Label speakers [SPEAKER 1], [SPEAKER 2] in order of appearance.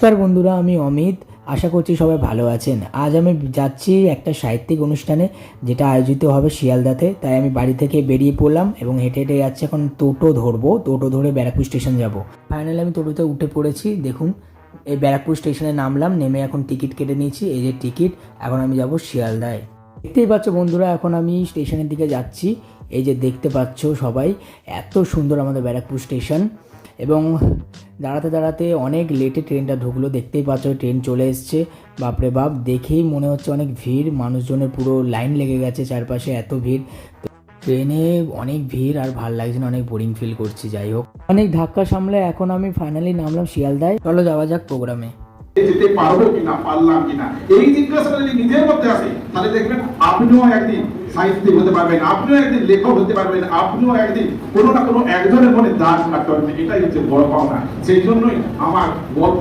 [SPEAKER 1] নমস্কার বন্ধুরা, আমি অমিত। আশা করছি সবাই ভালো আছেন। আজ আমি যাচ্ছি একটা সাহিত্যিক অনুষ্ঠানে, যেটা আয়োজিত হবে শিয়ালদাতে। তাই আমি বাড়ি থেকে বেরিয়ে পড়লাম এবং হেঁটে হেঁটে যাচ্ছি। এখন টোটো ধরবো, টোটো ধরে ব্যারাকপুর স্টেশন যাব। ফাইনালি আমি টোটোতে উঠে পড়েছি। দেখুন, এই ব্যারাকপুর স্টেশনে নামলাম, নেমে এখন টিকিট কেটে নিয়েছি। এই যে টিকিট, এখন আমি যাব শিয়ালদায়। দেখতেই পাচ্ছ বন্ধুরা, এখন আমি স্টেশনের দিকে যাচ্ছি। এই যে দেখতে পাচ্ছ সবাই, এত সুন্দর আমাদের ব্যারাকপুর স্টেশন। এবং দাঁড়াতে দাঁড়াতে অনেক লেটে ট্রেনটা ঢুকলো। দেখতেই পাচ্ছ ট্রেন চলে এসছে। বাপরে বাপ, দেখেই মনে হচ্ছে অনেক ভিড়, মানুষজনের পুরো লাইন লেগে গেছে চারপাশে, এত ভিড়। ট্রেনে অনেক ভিড়, আর ভাল লাগছে না, অনেক বোরিং ফিল করছি। যাই হোক, অনেক ধাক্কা সামলে এখন আমি ফাইনালি নামলাম শিয়ালদায়। চলো যাওয়া যাক প্রোগ্রামে।
[SPEAKER 2] যেতে পারবো কিনা, পারলাম কিনা, এই জিজ্ঞাসা যদি নিজের মধ্যে আসে, তাহলে দেখবেন আপনিও একদিন সাহিত্যিক হতে পারবেন, আপনিও একদিন লেখক হতে পারবেন, আপনিও একদিন কোনো না কোনো একজনের মনে দাগ কাটতে পারবেন। এটাই হচ্ছে বড় পাওনা। সেই জন্যই আমার গল্প